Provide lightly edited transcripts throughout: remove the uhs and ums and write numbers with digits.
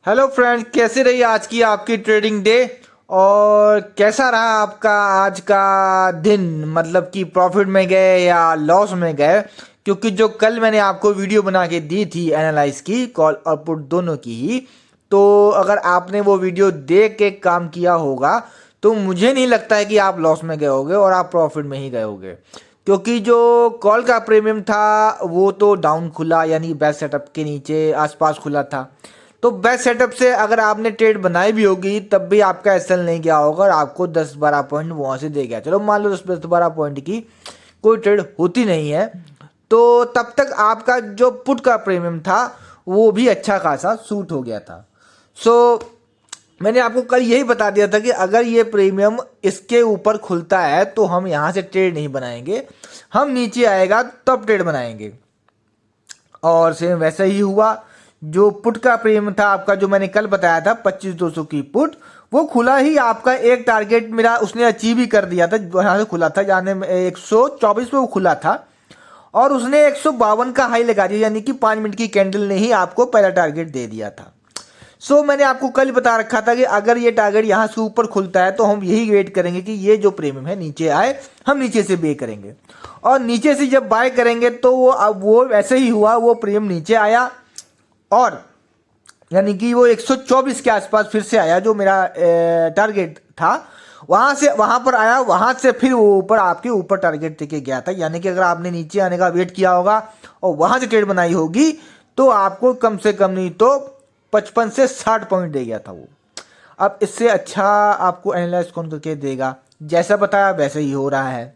Hello friends, कैसे रही आज की आपकी ट्रेडिंग डे और कैसा रहा आपका आज का दिन। मतलब कि प्रॉफिट में गए या लॉस में गए, क्योंकि जो कल मैंने आपको वीडियो बना के दी थी एनालाइज की, कॉल और पुट दोनों की ही, तो अगर आपने वो वीडियो देख के काम किया होगा तो मुझे नहीं लगता है कि आप लॉस में गए होगे और आप प्रॉफिट में ही गए होगे। क्योंकि जो कॉल का प्रीमियम था वो तो डाउन खुला, यानी बेस्ट सेटअप के नीचे आसपास खुला था। तो बेस्ट सेटअप से अगर आपने ट्रेड बनाई भी होगी तब भी आपका एसएल नहीं गया होगा और आपको 10-12 पॉइंट वहाँ से दे गया। चलो मान लो 10-12 पॉइंट की कोई ट्रेड होती नहीं है, तो तब तक आपका जो पुट का प्रीमियम था वो भी अच्छा खासा सूट हो गया था। सो मैंने आपको कल यही बता दिया था कि अगर ये प्रीमियम इसके ऊपर खुलता है तो हम यहाँ से ट्रेड नहीं बनाएंगे, हम नीचे आएगा तब ट्रेड बनाएंगे। और सेम वैसा ही हुआ। जो पुट का प्रीमियम था आपका, जो मैंने कल बताया था 25,200 की पुट, वो खुला ही आपका एक टारगेट मेरा उसने अचीव ही कर दिया था। यहाँ से खुला था जाने में 124 पे वो खुला था और उसने 152 का हाई लगा दिया, यानी कि 5 मिनट की कैंडल ने ही आपको पहला टारगेट दे दिया था। मैंने आपको कल बता रखा था कि अगर ये टारगेट यहाँ से ऊपर खुलता है तो हम यही वेट करेंगे कि ये जो प्रीमियम है नीचे आए, हम नीचे से बे करेंगे। और नीचे से जब बाय करेंगे तो वो वैसे ही हुआ, वो प्रीमियम नीचे आया और यानी कि वो 124 के आसपास फिर से आया, जो मेरा टारगेट था वहां से वहां पर आया, वहां से फिर वो ऊपर आपके ऊपर टारगेट देके गया था। यानी कि अगर आपने नीचे आने का वेट किया होगा और वहां से ट्रेड बनाई होगी तो आपको कम से कम नहीं तो 55 से 60 पॉइंट दे गया था वो। अब इससे अच्छा आपको एनालाइज कौन करके देगा? जैसा बताया वैसे ही हो रहा है।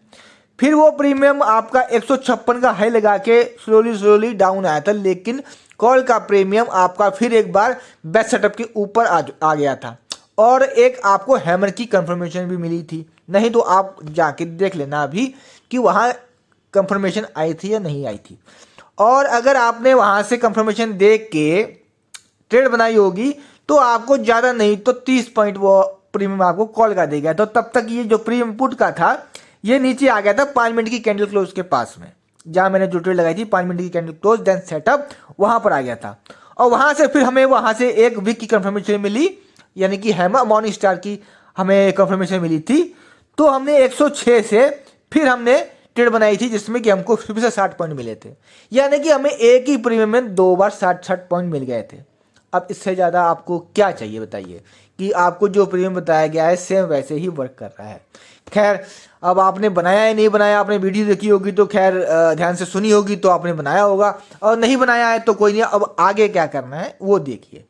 फिर वो प्रीमियम आपका 156 का हाई लगा के स्लोली डाउन आया था, लेकिन कॉल का प्रीमियम आपका फिर एक बार बेस्ट सेटअप के ऊपर आ गया था और एक आपको हैमर की कंफर्मेशन भी मिली थी। नहीं तो आप जाके देख लेना अभी कि वहाँ कंफर्मेशन आई थी या नहीं आई थी। और अगर आपने वहाँ से कंफर्मेशन देख के ट्रेड बनाई होगी तो आपको ज़्यादा नहीं तो 30 पॉइंट वो प्रीमियम आपको कॉल का देगा। तो तब तक ये जो प्रीमियम पुट का था ये नीचे आ गया था 5 मिनट की कैंडल क्लोज के पास में, जहां मैंने जो ट्रेड लगाई थी 5 मिनट की कैंडल क्लोज देन सेटअप, वहां पर आ गया था। और वहां से फिर हमें वहां से एक वीक की कंफर्मेशन मिली, यानी कि हैमर मॉर्निंग स्टार की हमें कंफर्मेशन मिली थी। तो हमने 106 से फिर हमने ट्रेड बनाई थी जिसमें कि हमको फिर से 60 पॉइंट मिले थे। यानी कि हमें एक ही प्रीमियम में 2 बार 60 पॉइंट मिल गए थे। अब इससे ज़्यादा आपको क्या चाहिए बताइए? कि आपको जो प्रीमियम बताया गया है सेम वैसे ही वर्क कर रहा है। खैर, अब आपने बनाया या नहीं बनाया, आपने वीडियो देखी होगी तो खैर ध्यान से सुनी होगी तो आपने बनाया होगा, और नहीं बनाया है तो कोई नहीं। अब आगे क्या करना है वो देखिए।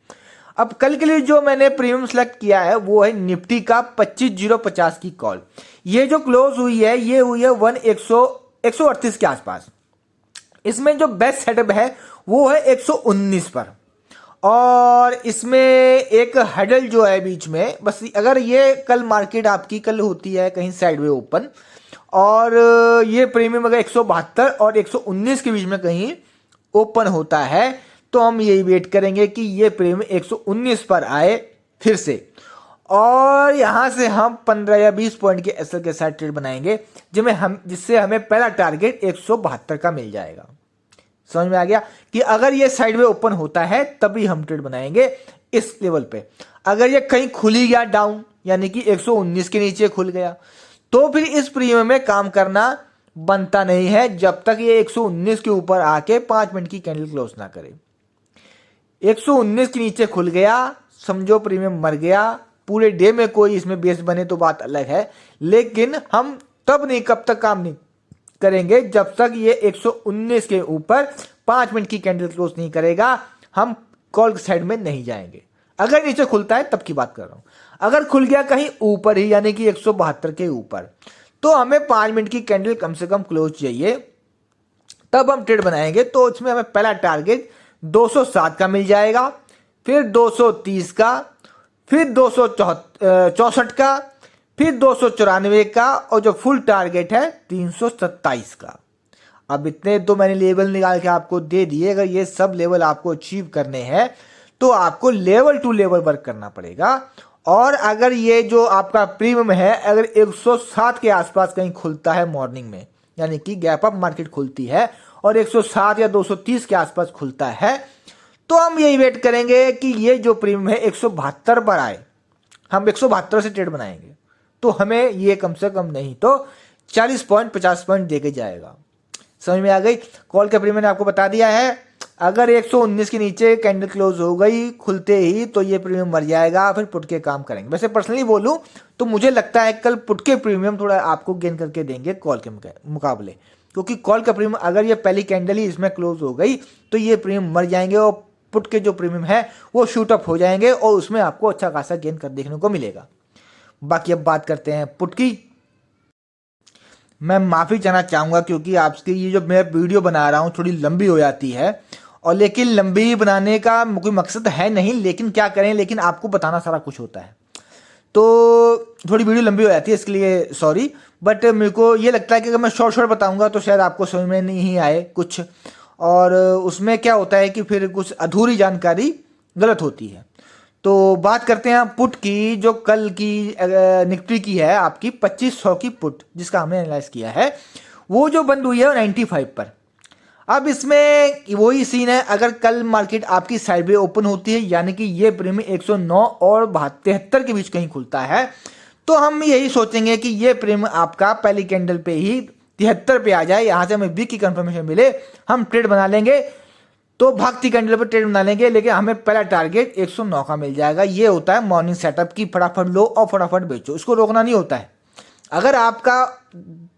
अब कल के लिए जो मैंने प्रीमियम सेलेक्ट किया है वो है निफ्टी का 25,050 की कॉल। ये जो क्लोज हुई है ये हुई है 138 के आसपास। इसमें जो बेस्ट सेटअप है वो है 119 पर, और इसमें एक हेडल जो है बीच में, बस अगर ये कल मार्केट आपकी कल होती है कहीं साइडवे ओपन और ये प्रीमियम अगर 172 और 119 के बीच में कहीं ओपन होता है तो हम यही वेट करेंगे कि ये प्रीमियम 119 पर आए फिर से, और यहां से हम 15 या 20 पॉइंट के एसएल के साथ ट्रेड बनाएंगे जिससे हमें पहला टारगेट 172 का मिल जाएगा। समझ में आ गया कि अगर ये साइडवे ओपन होता है तभी हम ट्रेड बनाएंगे इस लेवल पे। अगर ये कहीं खुली गया डाउन, यानी कि 119 के नीचे खुल गया, तो फिर इस प्रीमियम में काम करना बनता नहीं है जब तक ये 119 के ऊपर आके 5 मिनट की कैंडल क्लोज ना करे। 119 के नीचे खुल गया, समझो प्रीमियम मर गया। पूरे डे में कोई इसमें बेस बने तो बात अलग है, लेकिन हम तब नहीं कब तक काम नहीं करेंगे जब तक ये 119 के ऊपर 5 मिनट की कैंडल क्लोज नहीं करेगा। हम कॉल साइड में नहीं जाएंगे। अगर नीचे खुलता है तब की बात कर रहा हूं। अगर खुल गया कहीं ऊपर ही, यानी कि 172 के ऊपर, तो हमें 5 मिनट की कैंडल कम से कम क्लोज चाहिए, तब हम ट्रेड बनाएंगे। तो इसमें हमें पहला टारगेट 207 का मिल जाएगा, फिर 230 का, फिर 264 का, फिर 294 का, और जो फुल टारगेट है 327 का। अब इतने तो मैंने लेवल निकाल के आपको दे दिए। अगर ये सब लेवल आपको अचीव करने हैं तो आपको लेवल टू लेवल वर्क करना पड़ेगा। और अगर ये जो आपका प्रीमियम है अगर 107 के आसपास कहीं खुलता है मॉर्निंग में, यानी कि गैप अप मार्केट खुलती है और 107 या 230 के आसपास खुलता है, तो हम यही वेट करेंगे कि ये जो प्रीमियम है 172 पर आए, हम 172 से ट्रेड बनाएंगे, तो हमें ये कम से कम नहीं तो 40 पॉइंट 50 पॉइंट देके जाएगा। समझ में आ गई। कॉल का प्रीमियम मैंने आपको बता दिया है, अगर 119 के नीचे कैंडल क्लोज हो गई खुलते ही तो ये प्रीमियम मर जाएगा, फिर पुट के काम करेंगे। वैसे पर्सनली बोलूं तो मुझे लगता है कल पुट के प्रीमियम थोड़ा आपको गेन करके देंगे कॉल के मुकाबले, क्योंकि कॉल का प्रीमियम अगर ये पहली कैंडल ही इसमें क्लोज हो गई तो ये प्रीमियम मर जाएंगे और पुट के जो प्रीमियम है वो शूट अप हो जाएंगे और उसमें आपको अच्छा खासा गेन कर देखने को मिलेगा। बाकी अब बात करते हैं पुट की। मैं माफ़ी चाहना चाहूँगा क्योंकि आपकी ये जो मैं वीडियो बना रहा हूँ थोड़ी लंबी हो जाती है, और लेकिन लंबी बनाने का कोई मकसद है नहीं, लेकिन क्या करें, लेकिन आपको बताना सारा कुछ होता है तो थोड़ी वीडियो लंबी हो जाती है, इसके लिए सॉरी। बट मेरे को ये लगता है कि अगर मैं शॉर्ट बताऊँगा तो शायद आपको समझ में नहीं आए कुछ, और उसमें क्या होता है कि फिर कुछ अधूरी जानकारी गलत होती है। तो बात करते हैं पुट की, जो कल की निफ्टी की है आपकी 2500 की पुट जिसका हमने एनालाइज किया है, वो जो बंद हुई है 95 पर। अब इसमें वही सीन है, अगर कल मार्केट आपकी साइडवे ओपन होती है यानी कि ये प्रीमियम 109 और 73 के बीच कहीं खुलता है, तो हम यही सोचेंगे कि ये प्रीमियम आपका पहली कैंडल पे ही 73 पे आ जाए, यहाँ से हमें वीक की कंफर्मेशन मिले, हम ट्रेड बना लेंगे, तो भागती कैंडल पर ट्रेड बना लेंगे, लेकिन हमें पहला टारगेट 109 का मिल जाएगा। ये होता है मॉर्निंग सेटअप की, फटाफट लो और फटाफट बेचो, इसको रोकना नहीं होता है। अगर आपका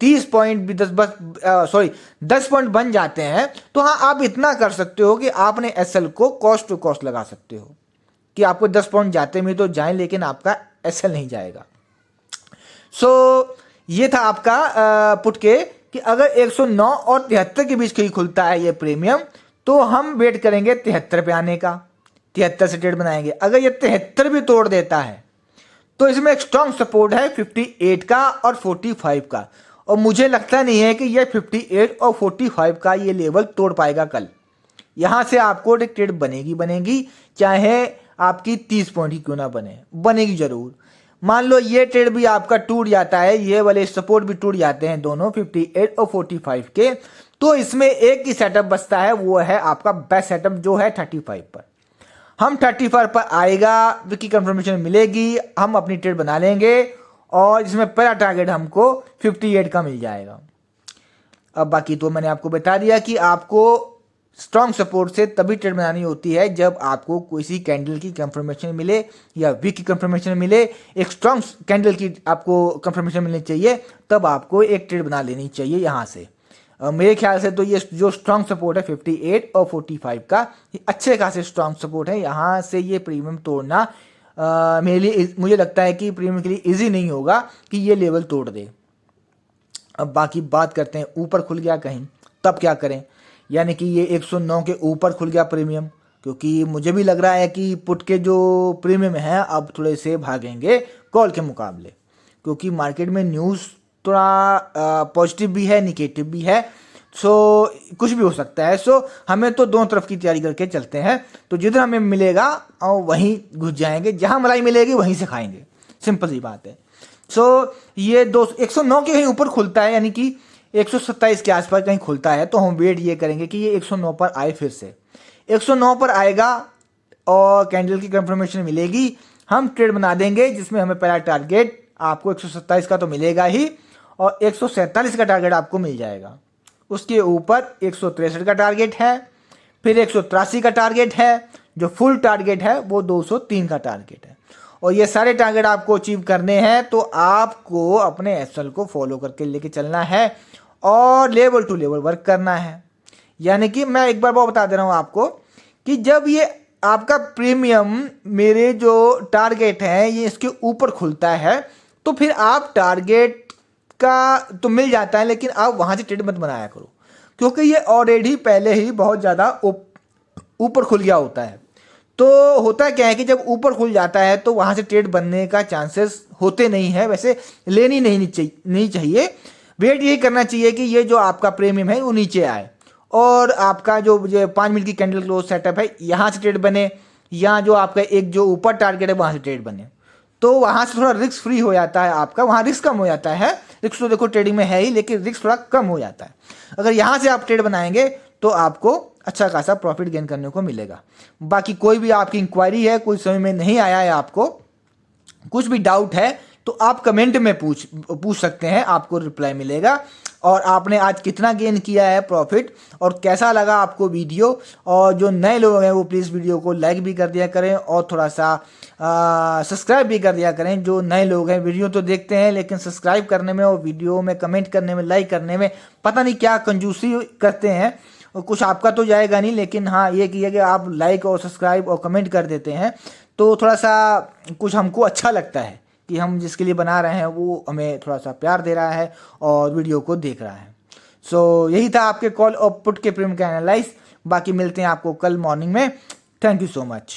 30 पॉइंट भी 10 पॉइंट बन जाते हैं तो हाँ आप इतना कर सकते हो कि आपने एसएल को कॉस्ट टू कॉस्ट लगा सकते हो कि आपको 10 पॉइंट जाते में तो जाएं, लेकिन आपका एसएल नहीं जाएगा। ये था आपका पुट के कि अगर 109 और 73 के बीच कहीं खुलता है ये प्रीमियम, तो हम वेट करेंगे 73 पे आने का, 73 से ट्रेड बनाएंगे। अगर ये 73 भी तोड़ देता है तो इसमें एक स्ट्रॉन्ग सपोर्ट है 58 का और 45 का, और मुझे लगता नहीं है कि ये 58 और 45 का ये लेवल तोड़ पाएगा कल। यहाँ से आपको एक ट्रेड बनेगी, चाहे आपकी 30 पॉइंट ही क्यों ना बनेगी जरूर। मान लो ये ट्रेड भी आपका टूट जाता है, ये वाले सपोर्ट भी टूट जाते हैं दोनों 58 और 45 के, तो इसमें एक ही सेटअप बचता है, वो है आपका बेस्ट सेटअप जो है 35 पर। हम 35 पर आएगा, विकी कंफर्मेशन मिलेगी, हम अपनी ट्रेड बना लेंगे और इसमें पहला टारगेट हमको 58 का मिल जाएगा। अब बाकी तो मैंने आपको बता दिया कि आपको स्ट्रॉन्ग सपोर्ट से तभी ट्रेड बनानी होती है जब आपको किसी कैंडल की कंफर्मेशन मिले या वीक की कंफर्मेशन मिले, एक स्ट्रॉन्ग कैंडल की आपको कंफर्मेशन मिलनी चाहिए, तब आपको एक ट्रेड बना लेनी चाहिए यहाँ से। मेरे ख्याल से तो ये जो स्ट्रॉन्ग सपोर्ट है 58 और 45 का, ये अच्छे खासे स्ट्रॉन्ग सपोर्ट है। यहाँ से ये प्रीमियम तोड़ना मेरे लिए, मुझे लगता है कि प्रीमियम के लिए इजी नहीं होगा कि ये लेवल तोड़ दे। अब बाकी बात करते हैं, ऊपर खुल गया कहीं तब क्या करें, यानी कि ये 109 के ऊपर खुल गया प्रीमियम, क्योंकि मुझे भी लग रहा है कि पुट के जो प्रीमियम है अब थोड़े से भागेंगे कॉल के मुकाबले, क्योंकि मार्केट में न्यूज़ थोड़ा पॉजिटिव भी है निगेटिव भी है, कुछ भी हो सकता है। हमें तो दोनों तरफ की तैयारी करके चलते हैं, तो जिधर हमें मिलेगा और वहीं घुस जाएंगे, जहां मलाई मिलेगी वहीं से खाएंगे, सिंपल सी बात है। ये 109 के कहीं ऊपर खुलता है, यानी कि 127 के आसपास कहीं खुलता है, तो हम वेट ये करेंगे कि ये 109 पर आए, फिर से 109 पर आएगा और कैंडल की कंफर्मेशन मिलेगी, हम ट्रेड बना देंगे जिसमें हमें पहला टारगेट आपको 127 का तो मिलेगा ही, और 147 का टारगेट आपको मिल जाएगा। उसके ऊपर 163 का टारगेट है, फिर 183 का टारगेट है, जो फुल टारगेट है वो 203 का टारगेट है। और ये सारे टारगेट आपको अचीव करने हैं तो आपको अपने एसएल को फॉलो करके लेके चलना है और लेवल टू लेवल वर्क करना है। यानी कि मैं एक बार वो बता दे रहा हूँ आपको कि जब ये आपका प्रीमियम मेरे जो टारगेट हैं ये इसके ऊपर खुलता है, तो फिर आप टारगेट का तो मिल जाता है, लेकिन आप वहाँ से ट्रेड मत बनाया करो, क्योंकि ये ऑलरेडी पहले ही बहुत ज़्यादा ऊपर खुल गया होता है। तो होता क्या है कि जब ऊपर खुल जाता है तो वहाँ से ट्रेड बनने का चांसेस होते नहीं है, वैसे लेनी नहीं चाहिए। वेट यही करना चाहिए कि ये जो आपका प्रीमियम है वो नीचे आए और आपका जो 5 मिनट की कैंडल क्लोज सेटअप है यहाँ से ट्रेड बने, या जो आपका एक जो ऊपर टारगेट है वहाँ से ट्रेड बने, तो वहाँ से थोड़ा रिस्क फ्री हो जाता है आपका, वहाँ रिस्क कम हो जाता है। रिस्क तो देखो ट्रेडिंग में है ही, लेकिन रिस्क थोड़ा कम हो जाता है। अगर यहाँ से आप ट्रेड बनाएंगे तो आपको अच्छा खासा प्रॉफिट गेन करने को मिलेगा। बाकी कोई भी आपकी इंक्वायरी है, कोई समझ में नहीं आया है, आपको कुछ भी डाउट है तो आप कमेंट में पूछ सकते हैं, आपको रिप्लाई मिलेगा। और आपने आज कितना गेन किया है प्रॉफिट, और कैसा लगा आपको वीडियो, और जो नए लोग हैं वो प्लीज़ वीडियो को लाइक भी कर दिया करें और थोड़ा सा सब्सक्राइब भी कर दिया करें। जो नए लोग हैं वीडियो तो देखते हैं लेकिन सब्सक्राइब करने में और वीडियो में कमेंट करने में, लाइक करने में पता नहीं क्या कंजूसी करते हैं। कुछ आपका तो जाएगा नहीं, लेकिन हाँ ये कि आप लाइक और सब्सक्राइब और कमेंट कर देते हैं तो थोड़ा सा कुछ हमको अच्छा लगता है कि हम जिसके लिए बना रहे हैं वो हमें थोड़ा सा प्यार दे रहा है और वीडियो को देख रहा है। सो यही था आपके कॉल और पुट के प्रीमियम का एनालाइज। बाकी मिलते हैं आपको कल मॉर्निंग में। Thank you so much.